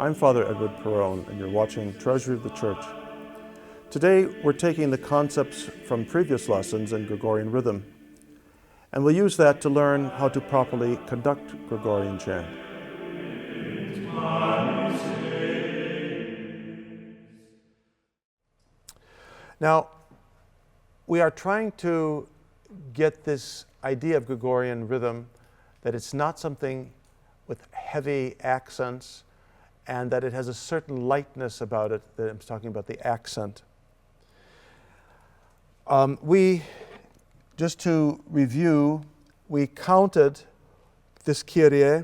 I'm Father Edward Perrone, and you're watching Treasury of the Church. Today, we're taking the concepts from previous lessons in Gregorian rhythm, and we'll use that to learn how to properly conduct Gregorian chant. Now, we are trying to get this idea of Gregorian rhythm, that it's not something with heavy accents, and that it has a certain lightness about it, that I'm talking about the accent. Just to review, we counted this Kyrie.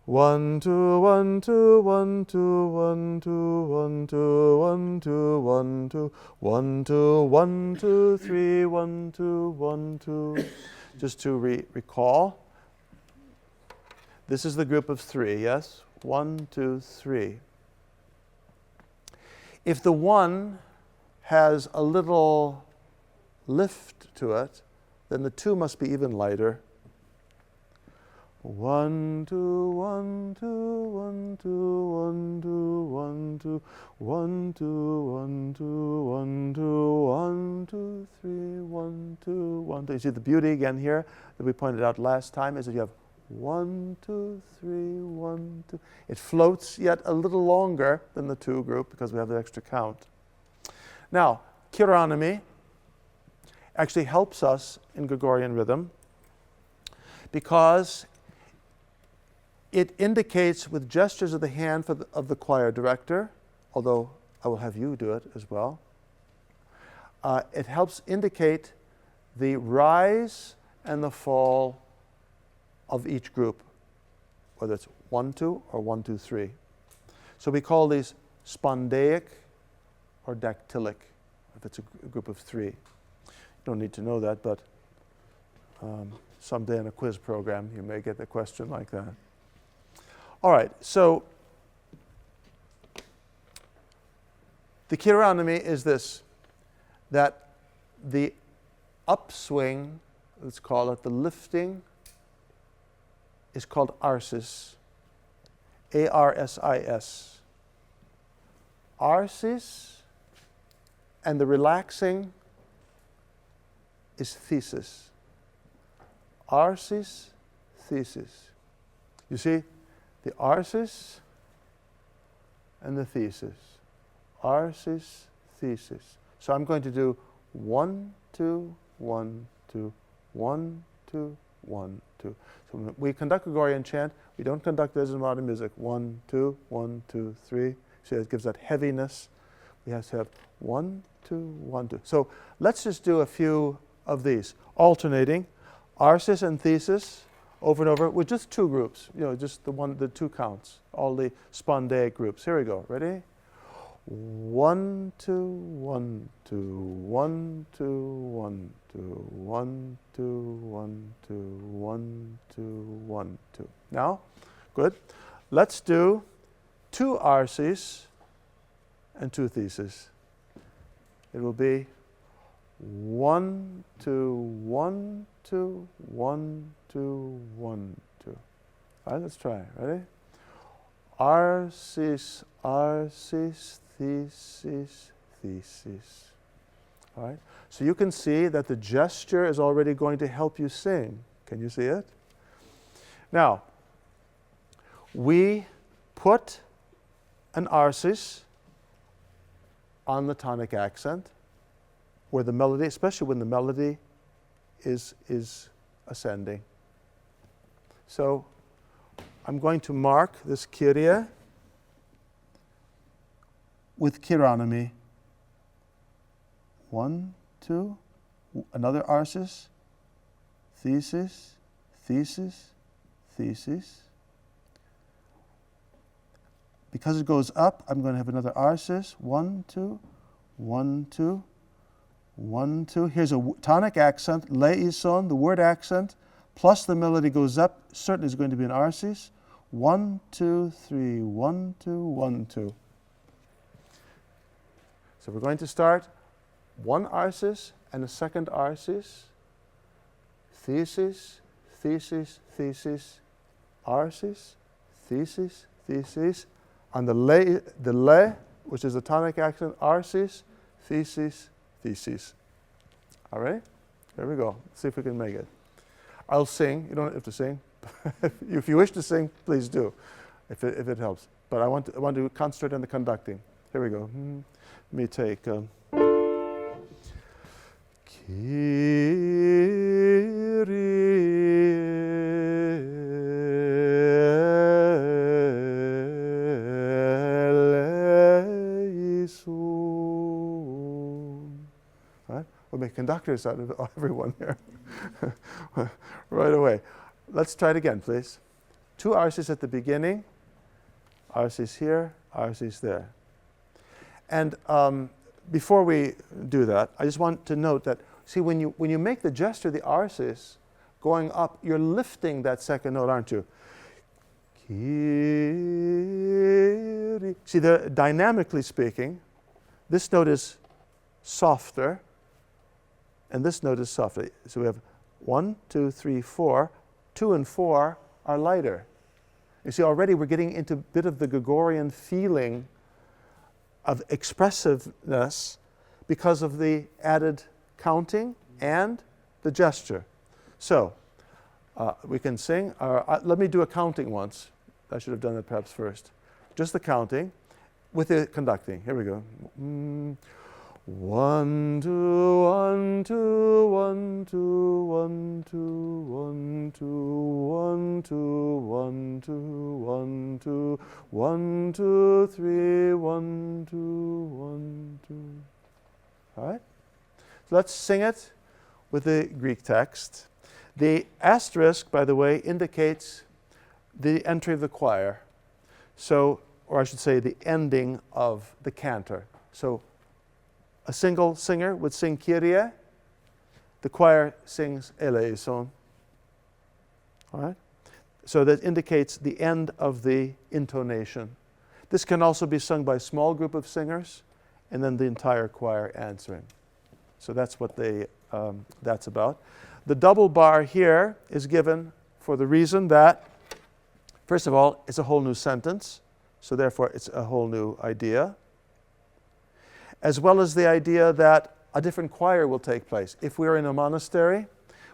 1, 2, 1, 2, 1, 2, 1, 2, 1, 2, 1, 2, 1, 2, 1, 2, 1, 2, 3, 1, 2, 1, 2. Just to recall, this is the group of 3, yes? 1, 2, 3. If the 1 has a little lift to it, then the 2 must be even lighter. 1, 2, 1, 2, 1, 2, 1, 2, 1, 2, 1, 2, 1, 2, 1, 2, 1, 2, 3, 1, 2, 1, 2. You see the beauty again here that we pointed out last time is that you have 1, 2, 3, 1, 2. It floats yet a little longer than the 2 group because we have the extra count. Now, chironomy actually helps us in Gregorian rhythm because it indicates with gestures of the hand of the choir director, although I will have you do it as well. It helps indicate the rise and the fall of each group, whether it's 1, 2 or 1, 2, 3. So we call these spondaic or dactylic, if it's a group of 3. You don't need to know that, but someday in a quiz program you may get a question like that. All right, so the chironomy is this, that the upswing, let's call it the lifting, is called arsis, A-R-S-I-S. Arsis, and the relaxing is thesis. Arsis, thesis. You see, the arsis and the thesis. Arsis, thesis. So I'm going to do 1, 2, 1, 2, 1, 2, 1, 2. So when we conduct Gregorian chant, we don't conduct it as in modern music. 1, 2, 1, 2, 3. See, it gives that heaviness. We have to have 1, 2, 1, 2. So let's just do a few of these, alternating arsis and thesis over and over with just 2 groups. You know, just the 2 counts, all the spondaic groups. Here we go. Ready? 1, 2, 1, 2, 1, 2, 1, 2, 1, 2, 1, 2, 1, 2, 1, 2. Now, good. Let's do 2 arsis and 2 theses. It will be 1, 2, 1, 2, 1, 2, 1, 2. All right, let's try. Ready? Arsis, arsis, thesis, thesis. All right. So you can see that the gesture is already going to help you sing. Can you see it? Now, we put an arsis on the tonic accent where the melody, especially when the melody is ascending. So I'm going to mark this Kyrie with chironomy. 1, 2, another arsis, thesis, thesis, thesis. Because it goes up, I'm going to have another arsis. 1, 2, 1, 2, 1, 2. Here's a tonic accent, leison, the word accent, plus the melody goes up, certainly is going to be an arsis. 1, 2, 3, 1, 2, 1, 2. So we're going to start 1 arsis and a second arsis, thesis, thesis, thesis, arsis, thesis, thesis, on the le, which is the tonic accent, arsis, thesis, thesis. All right? Here we go. Let's see if we can make it. I'll sing. You don't have to sing. If you wish to sing, please do, if it helps. But I want to concentrate on the conducting. Here we go. Let me take... Right? We'll make conductors out of everyone here. Right away. Let's try it again, please. 2 arsis at the beginning. Arsis here, arsis there. And before we do that, I just want to note that, see, when you make the gesture, the arsis, going up, you're lifting that second note, aren't you? See, dynamically speaking, this note is softer, and this note is softer. So we have 1, 2, 3, 4. 2 and 4 are lighter. You see, already we're getting into a bit of the Gregorian feeling of expressiveness because of the added counting and the gesture. So, we can sing. Let me do a counting once. I should have done it perhaps first. Just the counting with the conducting. Here we go. 1, 2, 1, 2, 1, 2, 1, 2, 1, 2, 1, 2, 1, 2, 1, 2, 1, 2, 3, 1, 2, 1, 2. All right? So let's sing it with the Greek text. The asterisk, by the way, indicates the entry of the choir. So, or I should say the ending of the cantor. So a single singer would sing Kyrie. The choir sings eleison. All right? So that indicates the end of the intonation. This can also be sung by a small group of singers and then the entire choir answering. So that's what that's about. The double bar here is given for the reason that, first of all, it's a whole new sentence. So therefore, it's a whole new idea. As well as the idea that a different choir will take place. If we're in a monastery,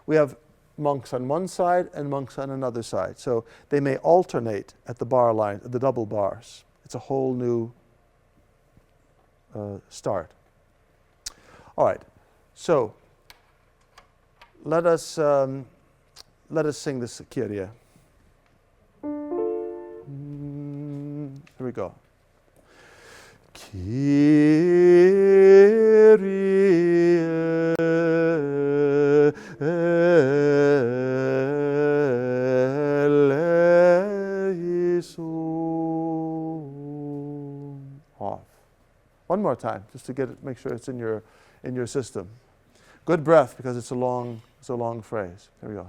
we have monks on one side and monks on another side. So they may alternate at the bar line, the double bars. It's a whole new start. All right, so let us sing this Kyrie. Here we go. Kyrie eleison. Off. One more time, just to make sure it's in your system. Good breath, because it's a long phrase. Here we go.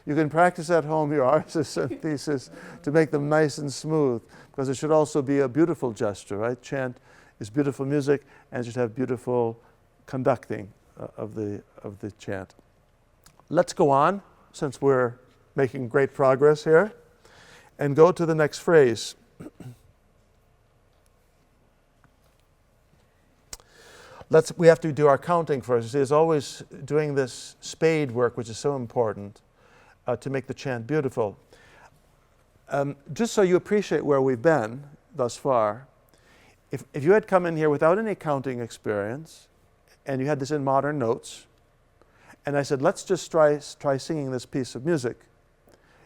You can practice at home your arsis and thesis to make them nice and smooth, because it should also be a beautiful gesture, right? Chant is beautiful music, and it should have beautiful conducting of the chant. Let's go on, since we're making great progress here, and go to the next phrase. We have to do our counting first. You see, it's always doing this spade work, which is so important to make the chant beautiful. Just so you appreciate where we've been thus far, if you had come in here without any counting experience, and you had this in modern notes, and I said, let's just try singing this piece of music,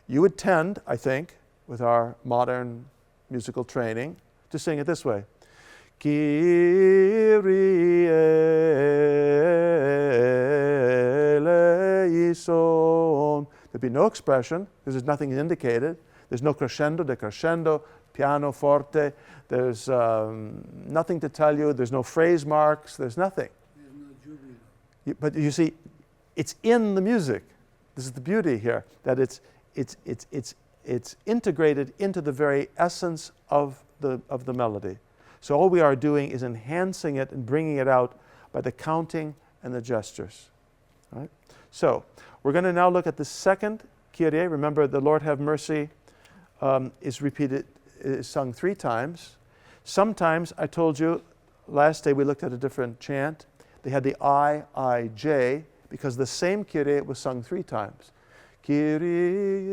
you would tend, I think, with our modern musical training, to sing it this way. Kyrie eleison. There'd be no expression, because there's nothing indicated. There's no crescendo, decrescendo, piano, forte. There's nothing to tell you. There's no phrase marks. There's nothing. There's no jubilant. But you see, it's in the music. This is the beauty here, that it's integrated into the very essence of of the melody. So all we are doing is enhancing it and bringing it out by the counting and the gestures. Right? So we're going to now look at the second Kyrie. Remember, the Lord have mercy is repeated, is sung 3 times. Sometimes, I told you, last day we looked at a different chant. They had the I, J, because the same Kyrie was sung 3 times. Kyrie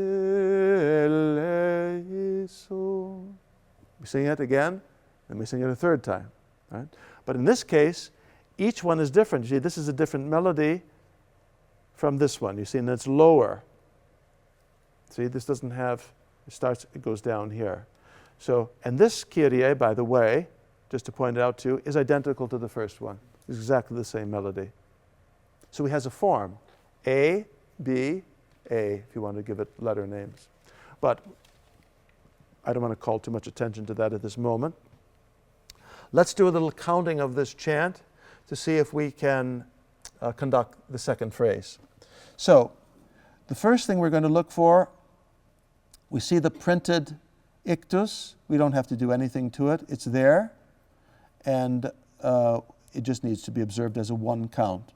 eleison. We sing it again, then we sing it a 3rd time. Right? But in this case, each one is different. You see, this is a different melody from this one. You see, and it's lower. See, this doesn't have, it goes down here. So, and this Kyrie, by the way, just to point it out to you, is identical to the first one. It's exactly the same melody. So he has a form. A, B, A, if you want to give it letter names. But I don't want to call too much attention to that at this moment. Let's do a little counting of this chant to see if we can conduct the second phrase. So, the first thing we're going to look for, we see the printed ictus. We don't have to do anything to it. It's there, and it just needs to be observed as a 1 count.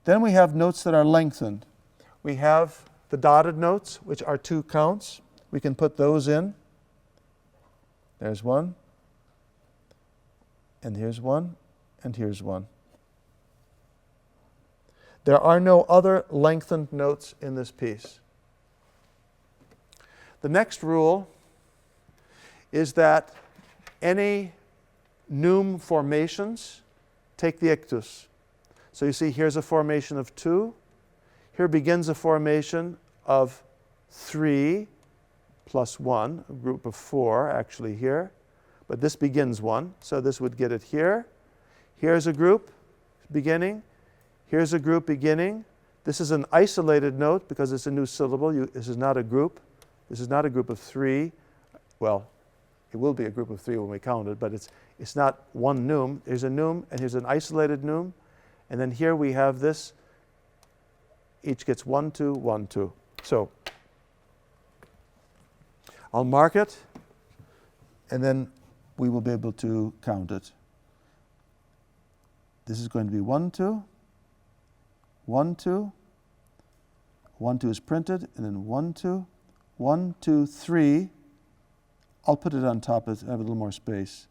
Then we have notes that are lengthened. We have the dotted notes, which are 2 counts. We can put those in. There's 1, and here's 1, and here's 1. There are no other lengthened notes in this piece. The next rule is that any neum formations take the ictus. So you see, here's a formation of 2. Here begins a formation of 3 plus 1, a group of 4 actually here. But this begins 1, so this would get it here. Here's a group beginning. Here's a group beginning. This is an isolated note because it's a new syllable. This is not a group. This is not a group of 3. Well, it will be a group of 3 when we count it, but it's not one neum. There's a neum, and here's an isolated neum. And then here we have this. Each gets 1, 2, 1, 2. So I'll mark it, and then we will be able to count it. This is going to be 1, 2, 1, 2. 1, 2 is printed, and then 1, 2, 1, 2, 3. I'll put it on top. I have a little more space.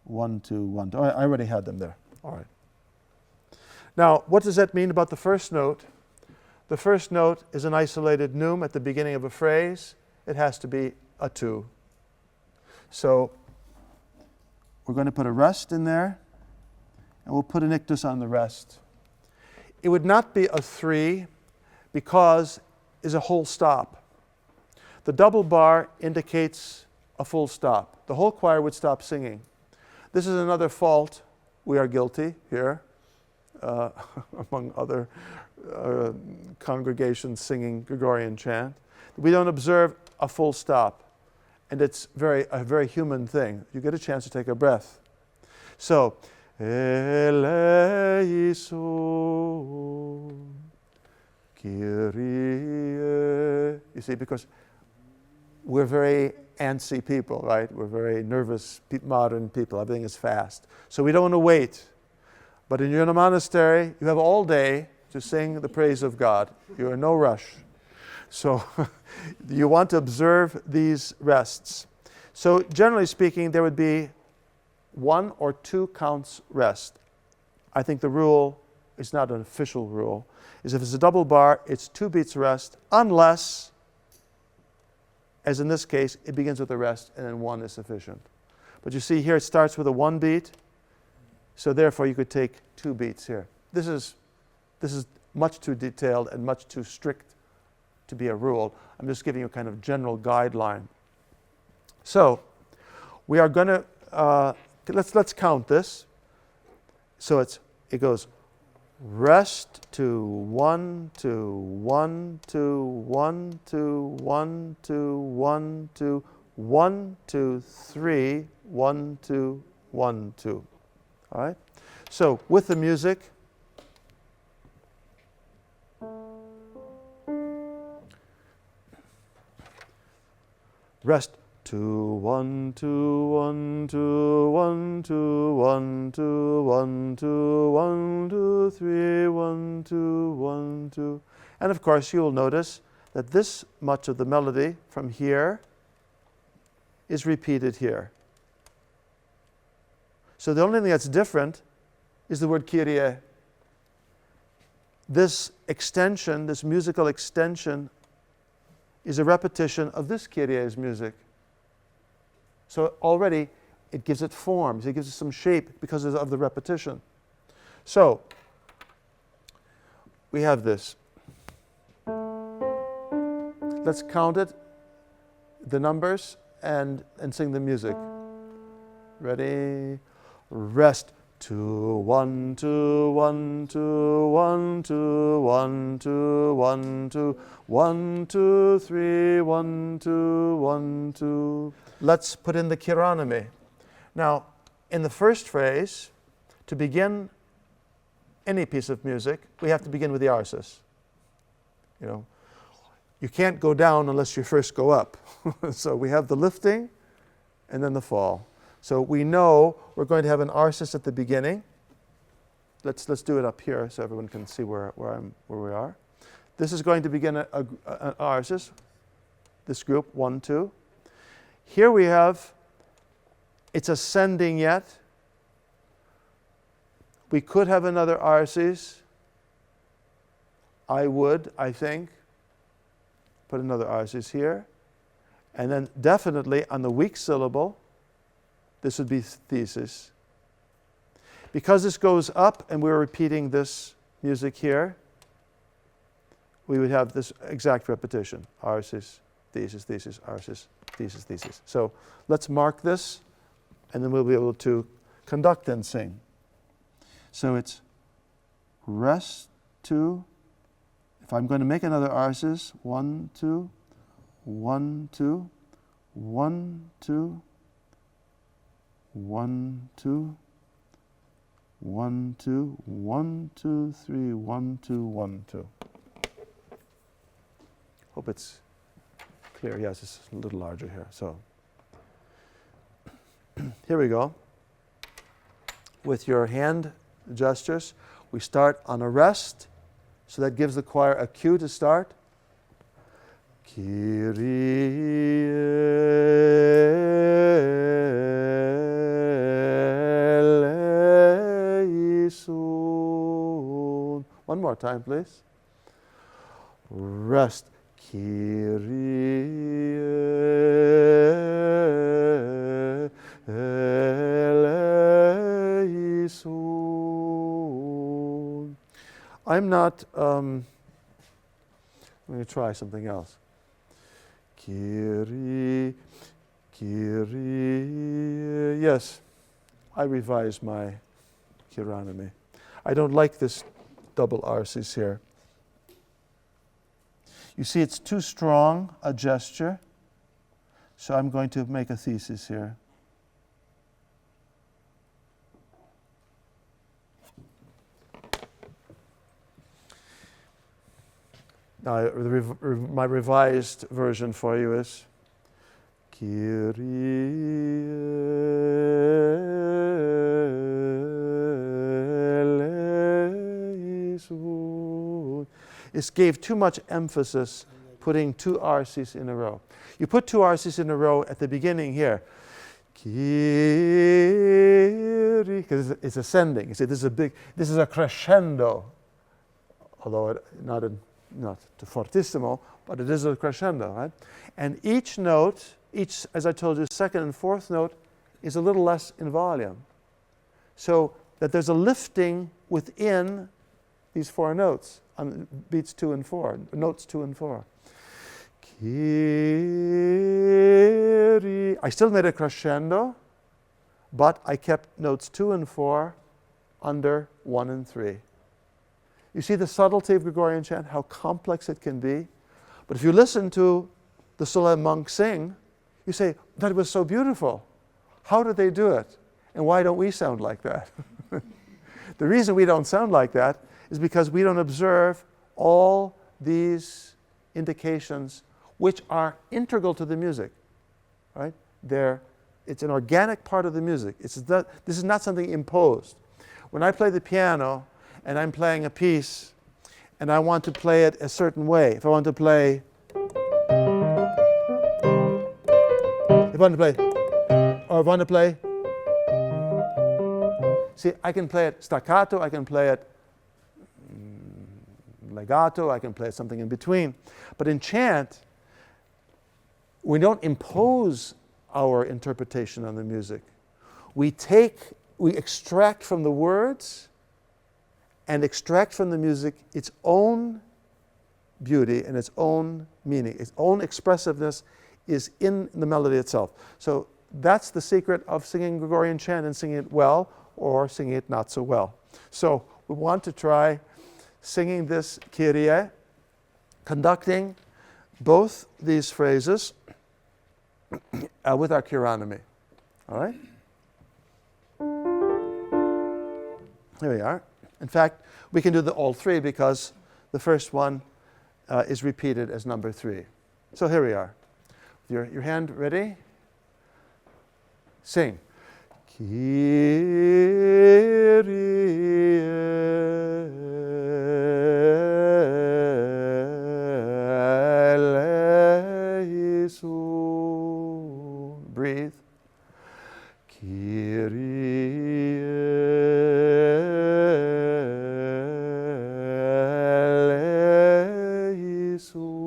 1, 2, 1, 2. Oh, I already had them there. All right. Now, what does that mean about the first note? The first note is an isolated neum at the beginning of a phrase. It has to be a 2. So we're going to put a rest in there, and we'll put an ictus on the rest. It would not be a 3 because it's a whole stop. The double bar indicates a full stop. The whole choir would stop singing. This is another fault. We are guilty here, among other congregations singing Gregorian chant. We don't observe a full stop. And it's a very human thing. You get a chance to take a breath. So, eleison, Kyrie. You see, because we're very antsy people, right? We're very nervous, modern people. Everything is fast. So we don't want to wait. But you're in a monastery, you have all day to sing the praise of God. You're in no rush. So you want to observe these rests. So generally speaking, there would be 1 or 2 counts rest. I think the rule is not an official rule. Is if it's a double bar, it's 2 beats rest, unless, as in this case, it begins with a rest and then 1 is sufficient. But you see here it starts with a 1 beat, so therefore you could take 2 beats here. This is much too detailed and much too strict to be a rule. I'm just giving you a kind of general guideline. So we are going to let's count this. So it goes rest to 1 to 1 to 1 to 1 to 1 to 1 2 3 1 2 1 2. All right. So with the music. Rest 2, 1, 2, 1, 2, 1, 2, 1, 2, 1, 2, 1, 2, 3, 1, 2, 1, 2. And of course you will notice that this much of the melody from here is repeated here. So the only thing that's different is the word Kyrie. This extension, this musical extension, is a repetition of this Kyrie's music. So already it gives it forms, it gives it some shape because of the repetition. So we have this. Let's count it, the numbers, and sing the music. Ready? Rest. 2, 1, 2, 1, 2, 1, 2, 1, 2, 1, 2, 1, 2, 3, 1, 2, 1, 2. Let's put in the chironomy. Now, in the first phrase, to begin any piece of music, we have to begin with the arsis. You know, you can't go down unless you first go up. So we have the lifting and then the fall. So we know we're going to have an arsis at the beginning. Let's do it up here so everyone can see where we are. This is going to begin an arsis, this group, 1, 2. Here we have, it's ascending yet. We could have another arsis. I think, put another arsis here. And then definitely on the weak syllable, this would be thesis. Because this goes up and we're repeating this music here, we would have this exact repetition. Arsis, thesis, thesis, arsis, thesis, thesis. So let's mark this and then we'll be able to conduct and sing. So it's rest, 2. If I'm going to make another arsis, 1, 2, 1, 2, 1, 2, 1, 2, 1, 2, 1, 2, 3, 1, 2, 1, 2. Hope it's clear. Yes, it's a little larger here. So here we go. With your hand gestures, we start on a rest. So that gives the choir a cue to start. Kyrie eleison. One more time, please. Rest. Kyrie eleison. I'm not, I'm going to try something else. Kyrie, Kyrie. Yes, I revised my chironomy. I don't like this double arsis here. You see, it's too strong a gesture, so I'm going to make a thesis here. Now, my revised version for you is Kyrie eleison. It gave too much emphasis putting 2 arsis in a row. You put 2 arsis in a row at the beginning here. Kyrie, because it's ascending. You see, this is a crescendo, although not to fortissimo, but it is a crescendo, right? And each note, as I told you, second and fourth note is a little less in volume. So that there's a lifting within these 4 notes, on beats 2 and 4, notes 2 and 4. Kyrie. I still made a crescendo, but I kept notes 2 and 4 under 1 and 3. You see the subtlety of Gregorian chant, how complex it can be. But if you listen to the Solemn monk sing, you say, that was so beautiful. How did they do it? And why don't we sound like that? The reason we don't sound like that is because we don't observe all these indications which are integral to the music. right? It's an organic part of the music. This is not something imposed. When I play the piano and I'm playing a piece and I want to play it a certain way, if I want to play, see, I can play it staccato, I can play it legato, I can play something in between. But in chant, we don't impose our interpretation on the music. We extract from the words and extract from the music its own beauty and its own meaning. Its own expressiveness is in the melody itself. So that's the secret of singing Gregorian chant and singing it well or singing it not so well. So we want to try singing this Kyrie, conducting both these phrases with our chironomy. All right? Here we are. In fact, we can do all three because the first one is repeated as number 3. So here we are. Your hand ready? Sing. Kyrie eleison. Breathe. Kyrie eleison.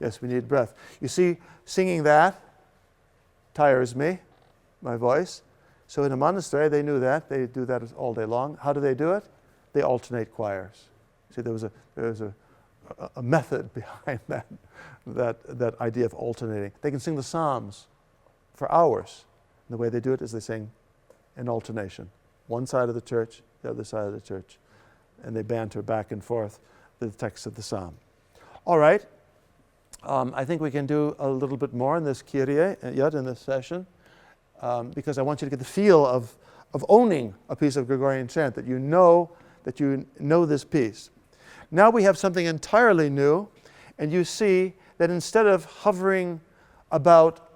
Yes, we need breath. You see, singing that tires me, my voice. So in a monastery, they knew that. They do that all day long. How do they do it? They alternate choirs. See, there was a method behind that idea of alternating. They can sing the Psalms for hours. And the way they do it is they sing in alternation. One side of the church, the other side of the church. And they banter back and forth the text of the Psalm. All right. I think we can do a little bit more in this Kyrie yet in this session because I want you to get the feel of owning a piece of Gregorian chant, that you know this piece. Now we have something entirely new, and you see that instead of hovering about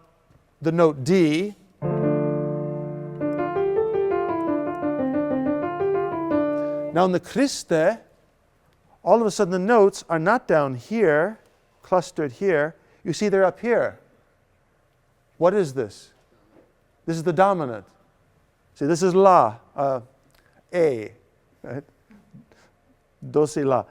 the note D, now in the Christe, all of a sudden the notes are not down here, clustered here. You see they're up here. What is this? This is the dominant. See, this is La, A, right? Do, si, La.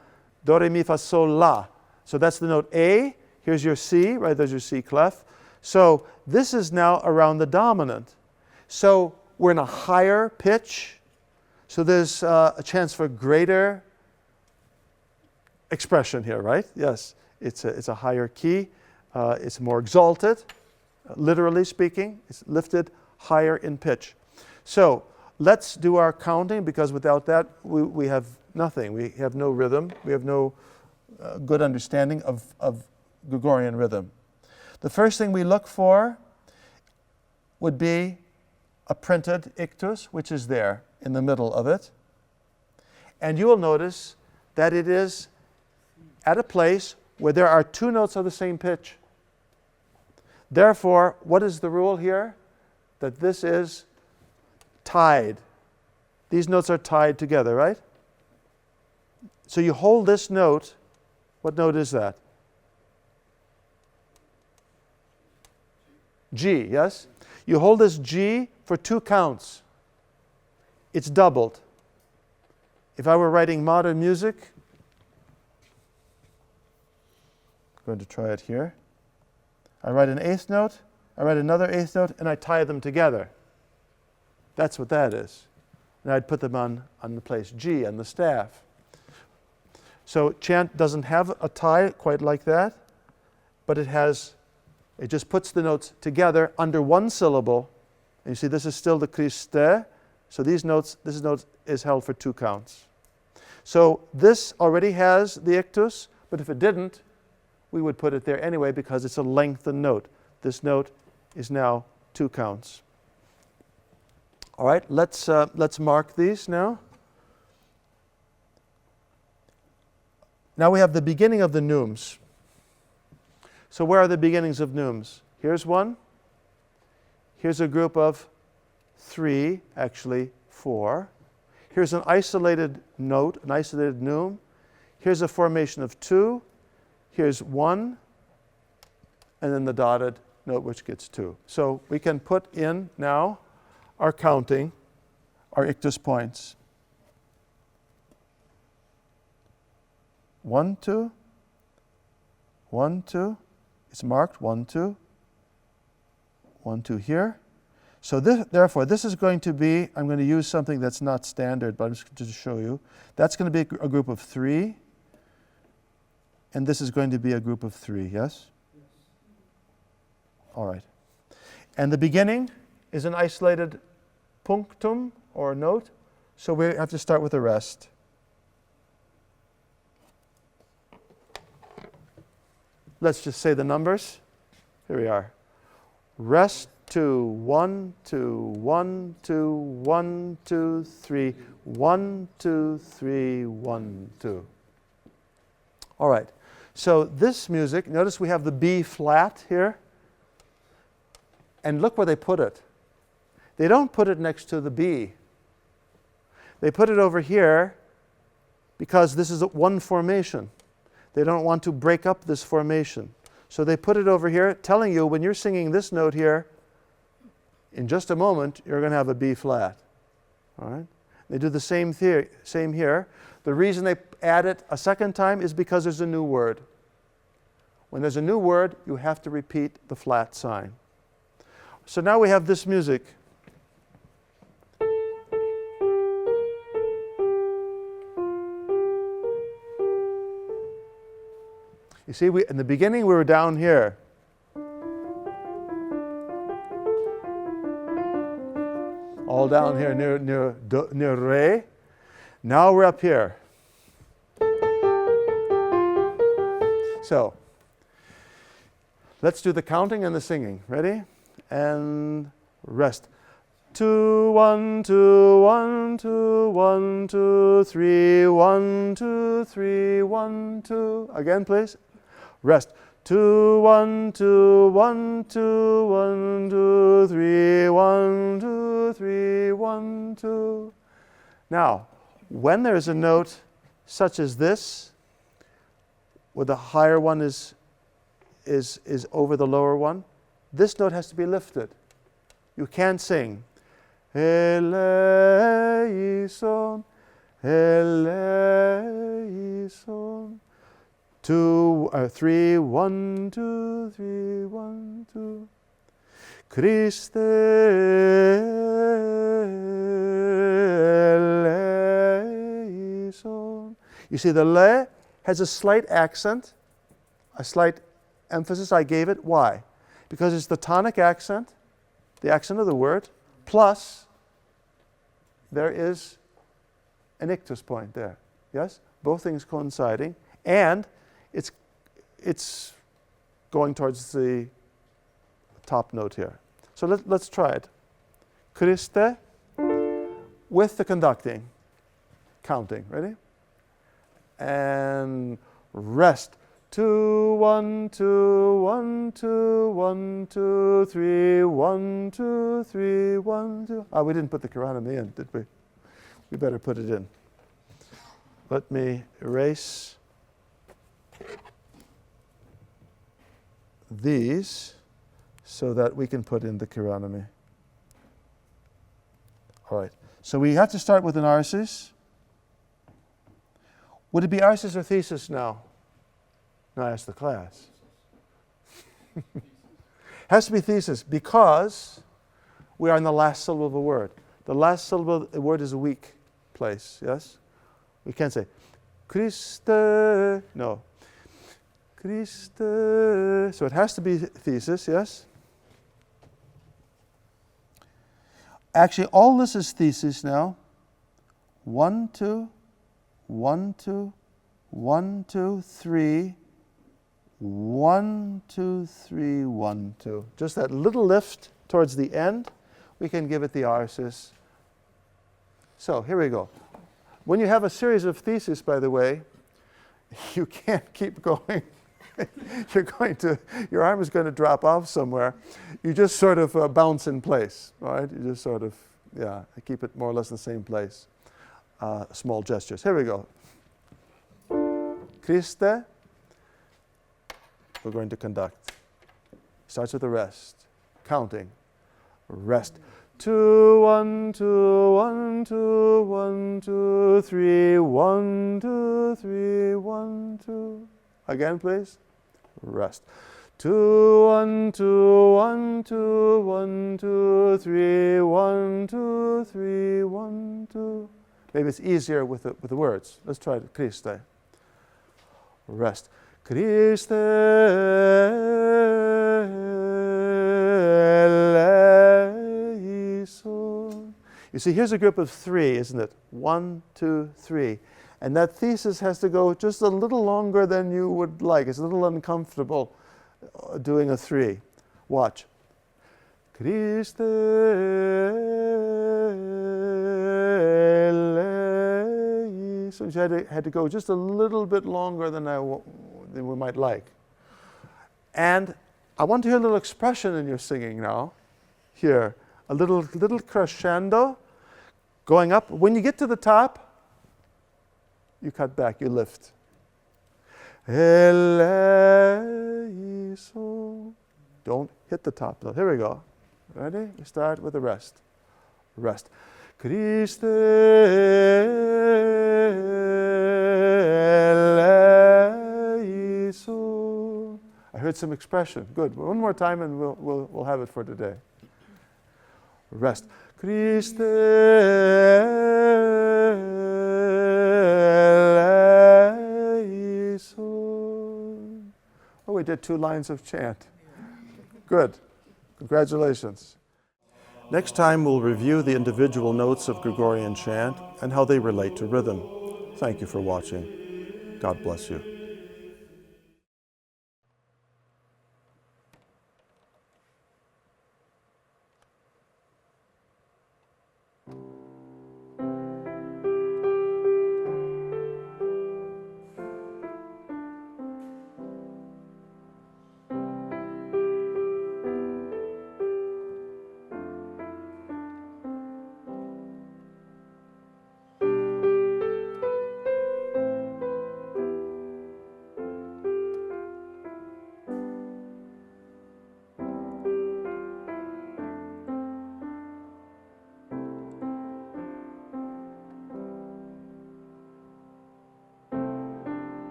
Do, re, mi, fa, sol, La. So that's the note A. Here's your C, right? There's your C clef. So this is now around the dominant. So we're in a higher pitch. So there's a chance for greater expression here, right? Yes, it's a higher key. It's more exalted, literally speaking. It's lifted higher in pitch. So let's do our counting, because without that we have nothing. We have no rhythm. We have no good understanding of Gregorian rhythm. The first thing we look for would be a printed ictus, which is there in the middle of it. And you will notice that it is at a place where there are two notes of the same pitch. Therefore, what is the rule here? That this is tied. These notes are tied together, right? So you hold this note. What note is that? G, yes? You hold this G for 2 counts. It's doubled. If I were writing modern music, I'm going to try it here. I write an 8th note, I write another 8th note, and I tie them together. That's what that is. And I'd put them on the place G, on the staff. So chant doesn't have a tie quite like that, but it just puts the notes together under one syllable. And you see this is still the Christe. So this note is held for 2 counts. So this already has the ictus, but if it didn't, we would put it there anyway because it's a lengthened note. This note is now 2 counts. All right, let's mark these now. Now we have the beginning of the neumes. So where are the beginnings of neumes? Here's one. Here's a group of 3, actually 4. Here's an isolated note, an isolated neume. Here's a formation of 2. Here's 1. And then the dotted note, which gets 2. So we can put in now our counting, our ictus points. 1, 2. 1, 2. It's marked 1, 2. 1, 2 here. So therefore, this is going to be, I'm going to use something that's not standard, but I'm just going to show you. That's going to be a group of 3. And this is going to be a group of 3, yes? Yes. All right. And the beginning is an isolated punctum, or note. So we have to start with the rest. Let's just say the numbers. Here we are. Rest 2, 1, 2, 1, 2, 1, 2, 3, 1, 2, 3, 1, 2. All right. So this music, notice we have the B flat here. And look where they put it. They don't put it next to the B. They put it over here because this is one formation. They don't want to break up this formation. So they put it over here, telling you when you're singing this note here, in just a moment, you're going to have a B flat. All right? They do the same here. The reason they add it a second time is because there's a new word. When there's a new word, you have to repeat the flat sign. So now we have this music. You see, in the beginning we were down here. All down here near Re. Now we're up here. So, let's do the counting and the singing. Ready? And rest. 2, 1, 2, 1, 2, 1, 2, 3, 1, 2, 3, 1, 2. Again, please. Rest. 2, 1, 2, 1, 2, 1, 2, 3, 1, 2, 3, 1, 2. Now, when there's a note such as this, where the higher one is over the lower one, this note has to be lifted. You can't sing eleison, eleison. 2, 3, 1, 2, 3, 1, 2. Christe eleison. You see, the le has a slight accent, a slight emphasis. I gave it. Why? Because it's the tonic accent, the accent of the word, plus there is an ictus point there. Yes? Both things coinciding. And it's going towards the top note here. So let's try it. Christe with the conducting, counting. Ready? And rest. 2, 1, 2, 1, 2, 1, 2, 3, 1, 2, 3, 1, 2. We didn't put the chironomy in, did we? We better put it in. Let me erase these so that we can put in the chironomy. All right. So we have to start with an arsis. Would it be arsis or thesis now? Now I ask the class. Has to be thesis because we are in the last syllable of a word. The last syllable of a word is a weak place, yes? We can't say, Christe, no. Christe, so it has to be thesis, yes? Actually, all this is thesis now. 1, 2, 1, 2, 1, 2, 3, 1, 2, 3, 1, 2. Just that little lift towards the end, we can give it the arses. So here we go. When you have a series of theses, by the way, you can't keep going. Your arm is going to drop off somewhere. You just sort of bounce in place, right? You just sort of, keep it more or less in the same place. Small gestures. Here we go. Christe. We're going to conduct. Starts with a rest. Counting. Rest. 2, 1, 2, 1, 2, 1, 2, 3, 1, 2, 3, 1, 2. Again, please. Rest. 2, 1, 2, 1, 2, 1, 2, 3, 1, 2, 3, 1, 2. Maybe it's easier with the words. Let's try it. Christe. Rest. Christe eleison. You see, here's a group of 3, isn't it? 1, 2, 3. And that thesis has to go just a little longer than you would like. It's a little uncomfortable doing a 3. Watch. Christe eleison. So you had to go just a little bit longer than we might like. And I want to hear a little expression in your singing now. Here, a little crescendo going up. When you get to the top, you cut back, you lift. Eleison. Don't hit the top though. Here we go. Ready? We start with a rest. Rest. Christe eleison. I heard some expression. Good. One more time and we'll have it for today. Rest. Christe eleison. Oh, we did 2 lines of chant. Good. Congratulations. Next time we'll review the individual notes of Gregorian chant and how they relate to rhythm. Thank you for watching. God bless you.